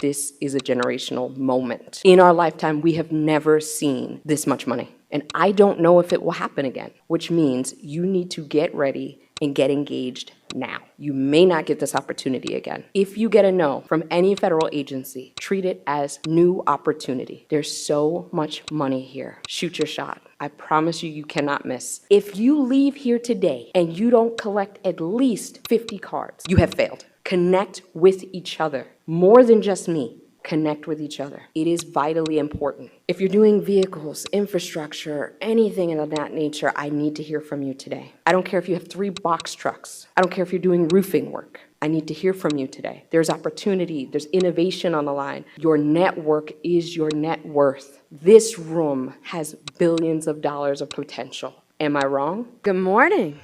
This is a generational moment. In our lifetime, we have never seen this much money. And I don't know if it will happen again, which means you need to get ready and get engaged now. You may not get this opportunity again. If you get a no from any federal agency, treat it as new opportunity. There's so much money here. Shoot your shot. I promise you, you cannot miss. If you leave here today and you don't collect at least 50 cards, you have failed. Connect with each other. More than just me. Connect with each other. It is vitally important. If you're doing vehicles, infrastructure, anything of that nature, I need to hear from you today. I don't care if you have 3 box trucks. I don't care if you're doing roofing work. I need to hear from you today. There's opportunity, there's innovation on the line. Your network is your net worth. This room has billions of dollars of potential. Am I wrong? Good morning.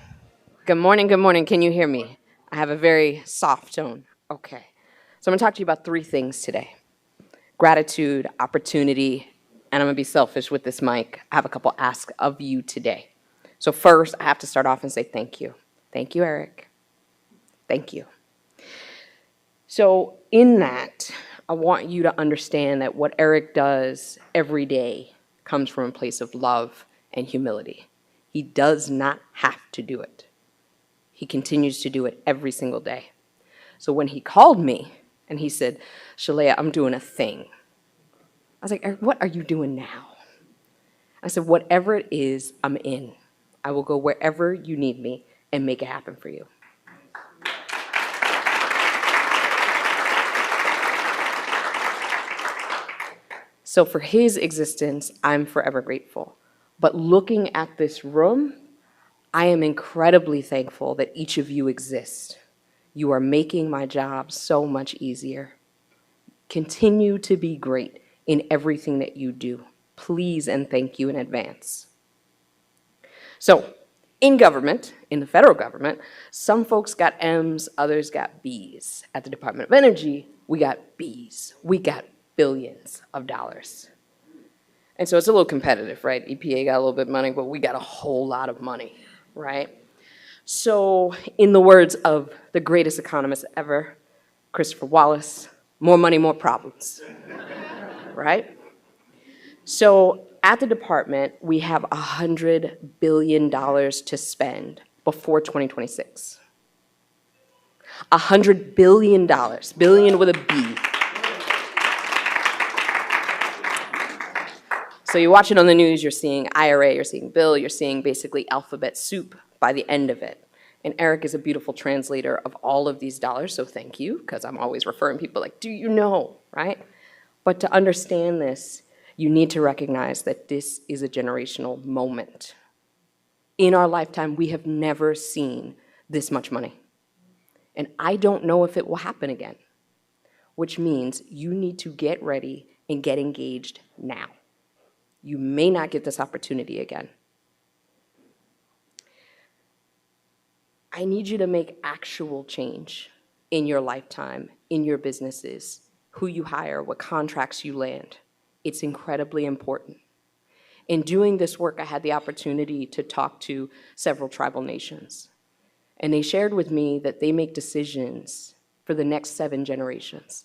Good morning, good morning. Can you hear me? I have a very soft tone. Okay. So I'm going to talk to you about 3 things today. Gratitude, opportunity, and I'm going to be selfish with this mic. I have a couple asks of you today. So first, I have to start off and say thank you. Thank you, Eric. Thank you. So in that, I want you to understand that what Eric does every day comes from a place of love and humility. He does not have to do it. He continues to do it every single day. So when he called me and he said, Shalaya, I'm doing a thing. I was like, Eric, what are you doing now? I said, whatever it is, I'm in. I will go wherever you need me and make it happen for you. So for his existence, I'm forever grateful. But looking at this room, I am incredibly thankful that each of you exist. You are making my job so much easier. Continue to be great in everything that you do. Please and thank you in advance. So in government, in the federal government, some folks got M's, others got B's. At the Department of Energy, we got B's. We got billions of dollars. And so it's a little competitive, right? EPA got a little bit of money, but we got a whole lot of money, right? So in the words of the greatest economist ever, Christopher Wallace, more money, more problems, right? So at the department, we have $100 billion to spend before 2026. $100 billion, billion with a B. So you're watching on the news, you're seeing IRA, you're seeing bill, you're seeing basically alphabet soup by the end of it. And Eric is a beautiful translator of all of these dollars, so thank you, because I'm always referring people like, do you know, right? But to understand this, you need to recognize that this is a generational moment. In our lifetime, we have never seen this much money. And I don't know if it will happen again, which means you need to get ready and get engaged now. You may not get this opportunity again. I need you to make actual change in your lifetime, in your businesses, who you hire, what contracts you land. It's incredibly important. In doing this work, I had the opportunity to talk to several tribal nations. And they shared with me that they make decisions for the next 7 generations.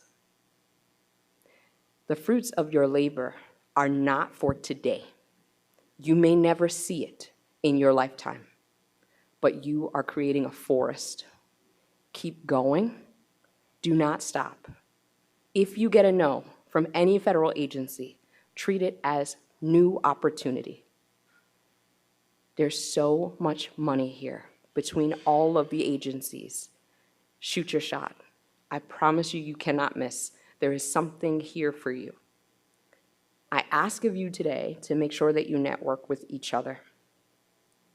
The fruits of your labor are not for today. You may never see it in your lifetime, but you are creating a forest. Keep going. Do not stop. If you get a no from any federal agency, treat it as new opportunity. There's so much money here between all of the agencies. Shoot your shot. I promise you, you cannot miss. There is something here for you. I ask of you today to make sure that you network with each other.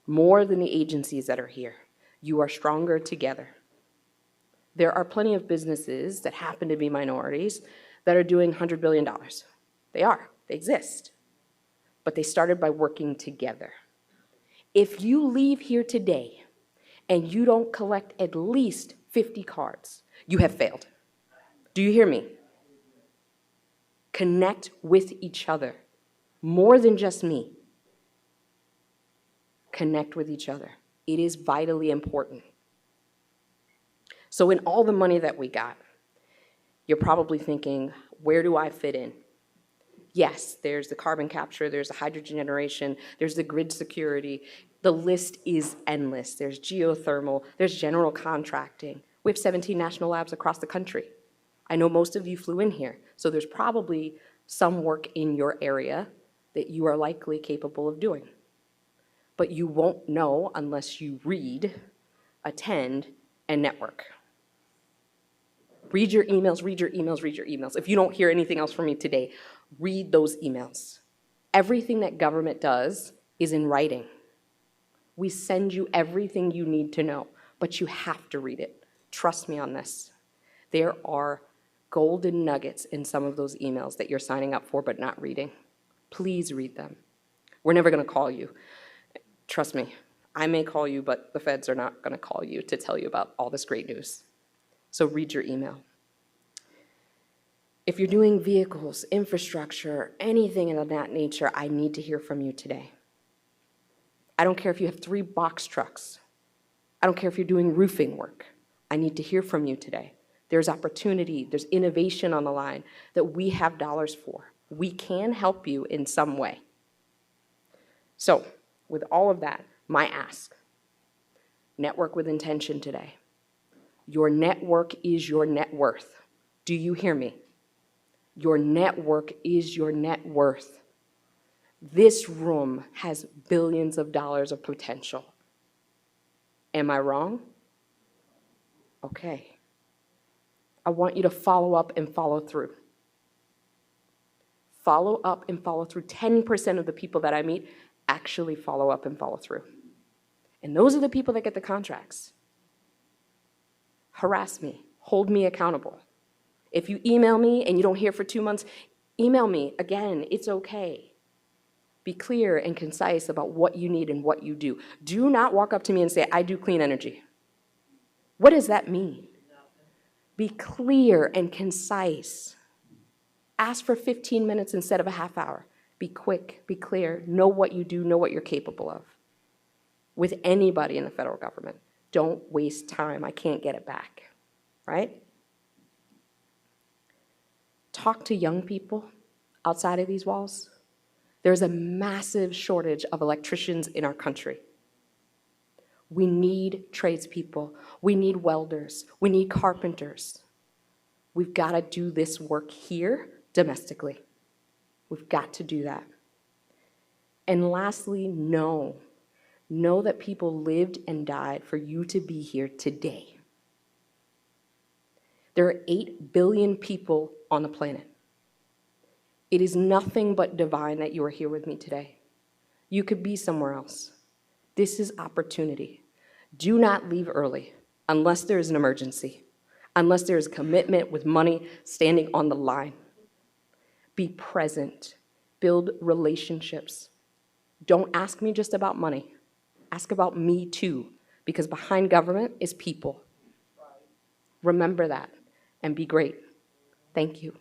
More than the agencies that are here. You are stronger together. There are plenty of businesses that happen to be minorities that are doing $100 billion. They are. They exist. But they started by working together. If you leave here today and you don't collect at least 50 cards, you have failed. Do you hear me? Connect with each other. More than just me. Connect with each other. It is vitally important. So in all the money that we got, You're probably thinking, where do I fit in? Yes, there's the carbon capture, there's the hydrogen generation, there's the grid security. The list is endless. There's geothermal, there's general contracting. We have 17 national labs across the country. I know most of you flew in here, so there's probably some work in your area that you are likely capable of doing. But you won't know unless you read, attend, and network. Read your emails, read your emails, read your emails. If you don't hear anything else from me today, read those emails. Everything that government does is in writing. We send you everything you need to know, but you have to read it. Trust me on this. There are golden nuggets in some of those emails that you're signing up for but not reading. Please read them. We're never going to call you. Trust me, I may call you, but the feds are not going to call you to tell you about all this great news. So read your email. If you're doing vehicles, infrastructure, anything of that nature, I need to hear from you today. I don't care if you have 3 box trucks. I don't care if you're doing roofing work. I need to hear from you today. There's opportunity, there's innovation on the line that we have dollars for. We can help you in some way. So, with all of that, my ask, network with intention today. Your network is your net worth. Do you hear me? Your network is your net worth. This room has billions of dollars of potential. Am I wrong? Okay. I want you to follow up and follow through. Follow up and follow through. 10% of the people that I meet actually follow up and follow through. And those are the people that get the contracts. Harass me. Hold me accountable. If you email me and you don't hear for 2 months, email me again. It's okay. Be clear and concise about what you need and what you do. Do not walk up to me and say, I do clean energy. What does that mean? Be clear and concise. Ask for 15 minutes instead of a half hour. Be quick, be clear, know what you do, know what you're capable of. With anybody in the federal government, don't waste time. I can't get it back, right? Talk to young people outside of these walls. There's a massive shortage of electricians in our country. We need tradespeople. We need welders. We need carpenters. We've got to do this work here domestically. We've got to do that. And lastly, know that people lived and died for you to be here today. There are 8 billion people on the planet. It is nothing but divine that you are here with me today. You could be somewhere else. This is opportunity. Do not leave early unless there is an emergency, unless there is commitment with money standing on the line. Be present. Build relationships. Don't ask me just about money. Ask about me too, because behind government is people. Remember that and be great. Thank you.